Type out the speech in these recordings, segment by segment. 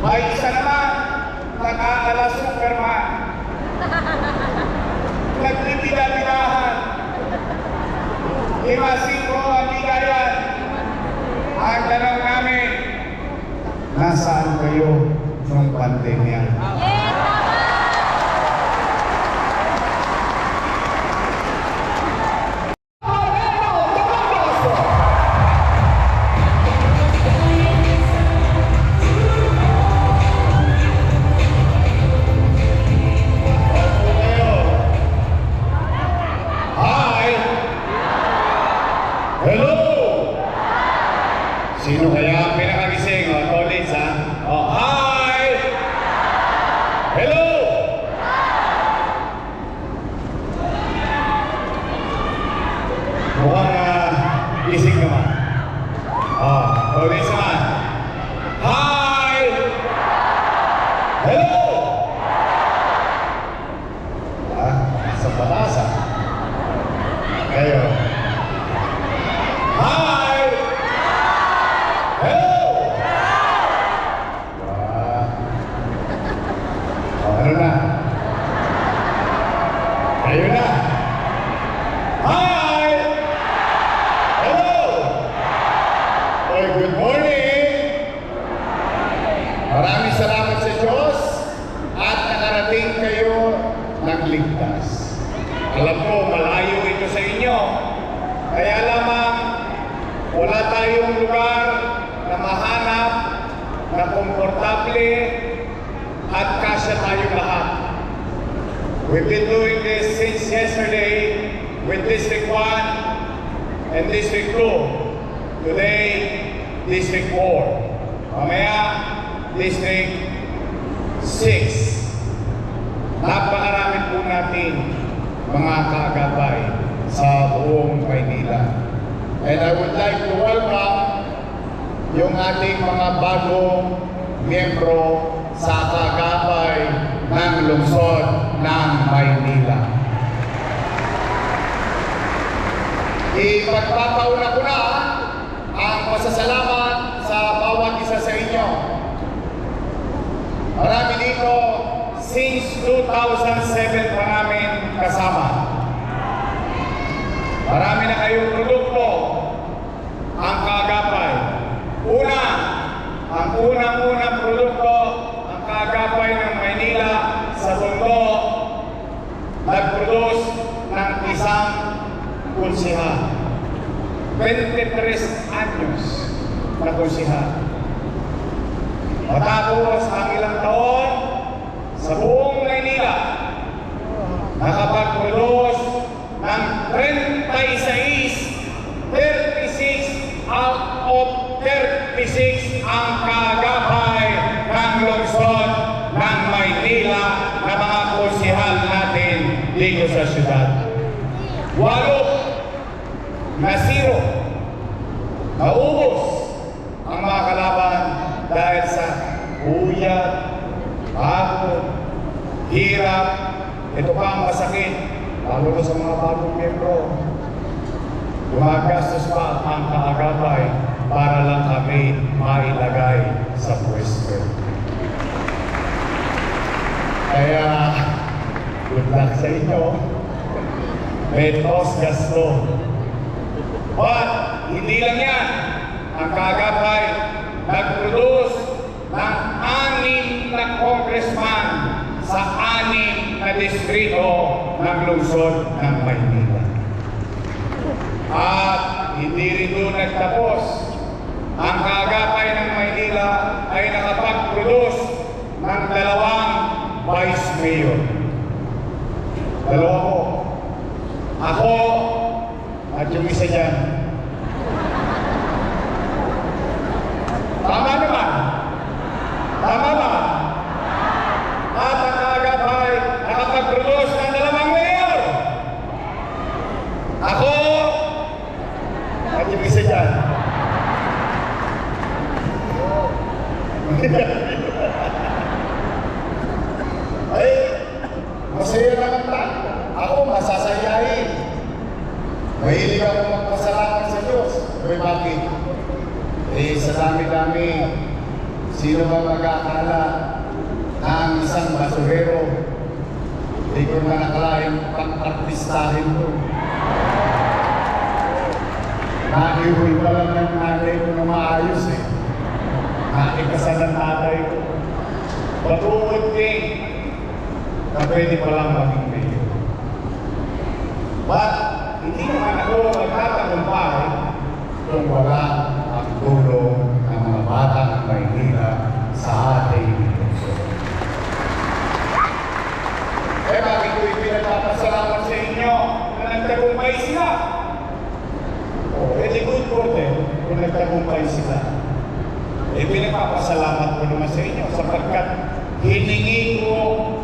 May isa naman, nag-aala Superman. Nagbibida-bidahan. 5-5 ang bigayan. Ang tanong namin, nasaan kayo nung pandemya? Hello! Sino kaya ang pinakagising? Tolits, ha? Hi! Hello! Mukhang gising naman. Tolits naman. Hi! Hello! Nasa palasa. Kayo. Hi! Hello! Ano na? Kayo na! Hi! Hello! Oy, good morning! Maraming salamat sa Diyos at nakarating kayo ng ligtas. Alam ko, malayo ito sa inyo. Kaya lamang wala tayong lugar na mahanap na komportable at kasya tayong lahat. We've been doing this since yesterday with District 1 and District 2. Today, District 4. Mamaya, District 6. Napakarami po natin mga kaagapay sa buong Maynila. And I would like to welcome yung ating mga bagong miyembro sa kaagapay ng lungsod ng Maynila. Ipagpapauna ko na ang pasasalamat sa bawat isa sa inyo. Marami dito since 2007 pa namin kasama. Marami na kayong produkto ang kaagapay. Una, ang unang-unang produkto ang kaagapay ng Maynila sa mundo nag-produce ng isang konsehal. 23 anyos na konsehal. Matapos ang ilang taon sa buong Maynila, nakapag-produce ng 36 out of 36 ang kaagapay ng lungsod ng Maynila na mga konsehal natin dito sa syudad. 8 na 0 naubos ang mga kalaban dahil sa uyat, pagod, hirap. Ito pa ang masakit, lalo na sa mga bagong miyembro. Gumagastos pa ang kaagapay para lang kami mailagay sa pwesto. Kaya, good luck sa inyo. Betos gasto. But, hindi lang yan. Ang kaagapay nag-produce ng 6 na congressman sa 6 na distrito ng lungsod ng Maynila. At hindi rin doon nagtapos. Ang kaagapay ng Maynila ay nakapag-produce ng 2 vice mayor. 2 po. Ako at yung isa dyan. Tama naman. Tama ba? At ang kaagapay nakapag-produce ng 2 mayor. Ako at yung isa dyan. Ay, masaya naman tayo. Ako, masasayahin. Mahilig ako magpasalamat sa Diyos. Bakit? Sa dami-dami Sino ba mag-akala na ang isang basurero, hindi ko na nakalaing pang-artistahin ko. Naihuy pa lang ng nanay ko na maayos eh. Naikasal ng tatay ko. Batungod king na pwede palang maging mayor. But, hindi naman ako magtatagumpay kung wala ang tulong ng mga bata ng Maynila sa ating lungsod. Kaya bakit ko ipinagpapasalamat sa inyo na nagtagumpay sila? It's good for them kung nagtagumpay sila. Pinagpapasalamat ko naman sa inyo sapagkat hiningi ko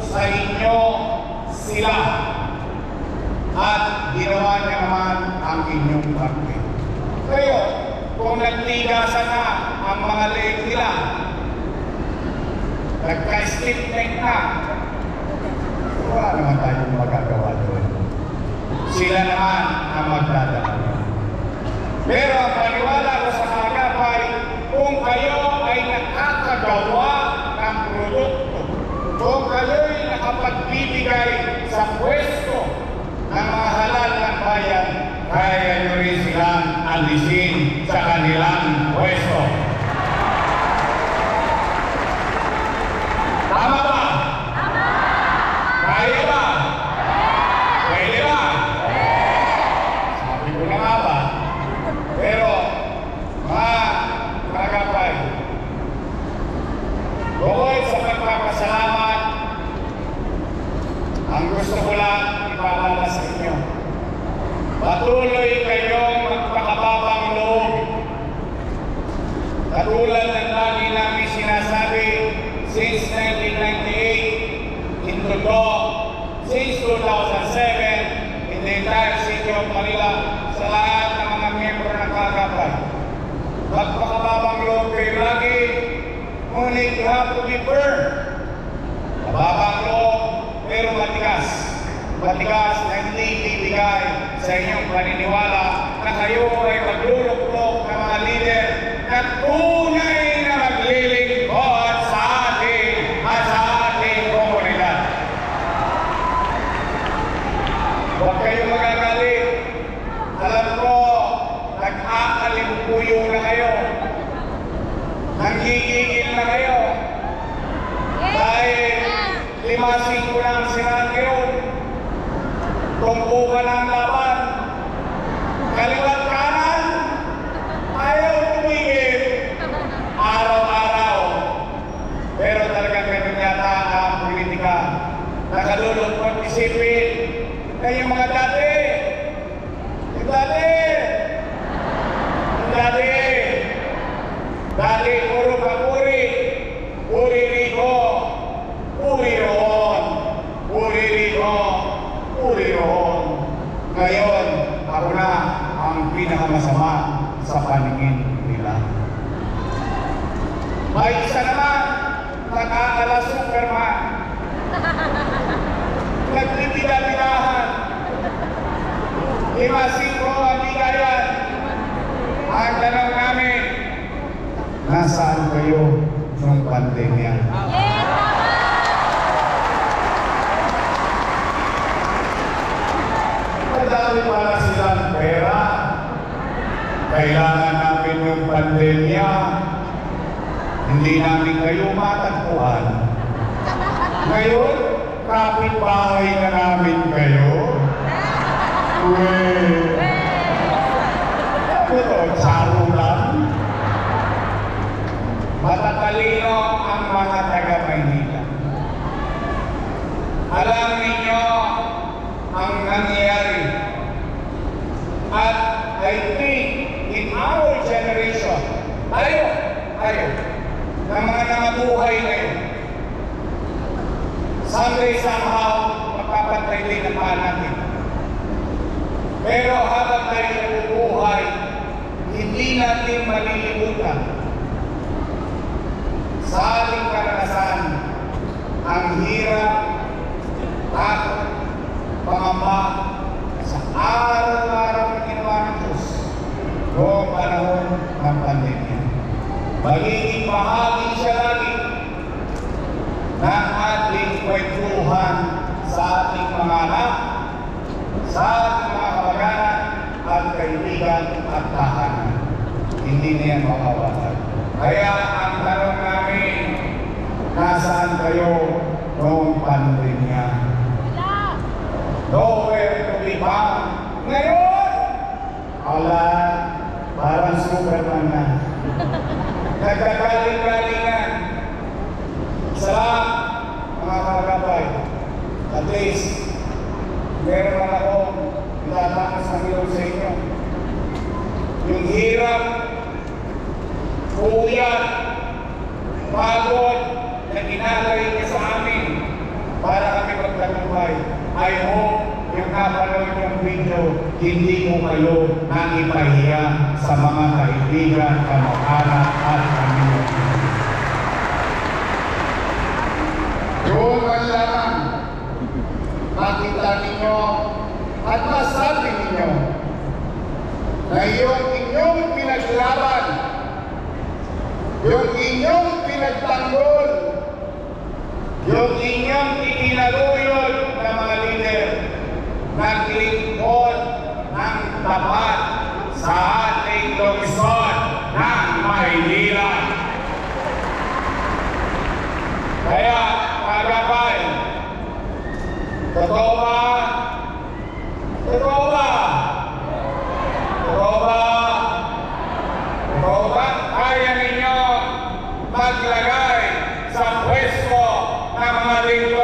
sa inyo sila at ginawa niya naman ang inyong parte. Kayo, kung nagtigasan na ang mga leeg nila, nagka-stiff-neck na, wala naman tayong magagawa doon. Sila naman ang magdadala. Pero ang paniwala ko sa Agapay, kung kayo ay nakakagawa ng produkto, kung kayo ay nakapagbibigay sa pwesto ng mga halal ng bayan, kaya nyo rin silang alisin sa kanilang pwesto. Tama ba? Tama! Kaya ba? Pwede ba? Sabi ko na nga ba? Pero, mga Agapay, bukod sa pagpapasalamat, ang gusto ko lang ipaalala sa inyo, patuloy kayong magpakababang loob. Katulad ng lagi namin sinasabi, since 1998, in Tondo, since 2007, in the entire city of Manila, sa lahat ng mga miyembro ng Agapay. Magpakababang loob kayo lagi, ngunit you have to be firm. Mababang loob, pero matigas. Matigas na hindi bibigay sa inyong paniniwala na kayo ay magluluklok ng mga leader na tunay na maglilingkod sa atin at sa ating komunidad. Huwag kayong magagalit. Alam ko, nag-aalimukuyo na kayo. Nanggigigil na kayo. Dahil 5-5 na ang sinahan ngayon. Tumpukan ang laban. Kaliwat kanan, ayaw tumigil. Araw-araw. Pero talagang ganun yata ang politika. Nakalulungkot isipin na yung mga dati. Dati, puro papuri. Puri rito, puri roon. Puri rito, puri roon. Ngayon, ako na ang pinakamasama sa paningin nila. May isa naman, nag-aala Superman. Nagtitila-tilahan. 5-5 ang bigayan. Ang tanong namin, nasaan kayo ng pandemya? Madami pala silang pera. Kailangan namin yung pandemya. Hindi namin kayo matagpuan. Ngayon, kapitbahay na namin kayo. Ito, tsaro lang. Matatalino ang mga taga-Maynila. Alam ninyo ang nangyayari. At I think in our generation, tayo, na mga nangabuhay ngayon, someday somehow, magpapantay din ang paan natin. Pero habang tayo nabubuhay, hindi natin malilimutan sa ating karanasan ang hirap at pangamba sa araw-araw na ginawa ng Diyos noong panahon ng pandemya. Magiging bahagi siya ng ating kwentuhan sa ating mga anak, sa ating mga kamag-anak at kaibigan at tahanan. Hindi na yan mawawala. Kaya ang tanong namin, nasaan kayo noong pandemya? Nowhere to be found. Ngayon, ala, parang Superman na. Nagkagaling-galingan. Salamat, mga kalagabay. At least, meron man akong itatangos ng ilong sa inyo. Yung hirap, uyat, pagod na ginagay niya sa amin para kami magtagumpay. I hope yung napanood yung video, hindi mo kayo nangipahiya sa mga kaibigan, kamag-anak at pamilya. Doon man lamang makita ninyo at masabi ninyo na yung inyong pinaglaban, yung inyong pinagtanggol, yung inyong itinaluyod na mga lider, naglingkod ng tapat sa ating lungsod ng Maynila. Kaya, kagabay, totoo ba? Totoo ba? Totoo ba? Totoo ba? Kaya ninyo maglagay sa pwesto ng mga lingkod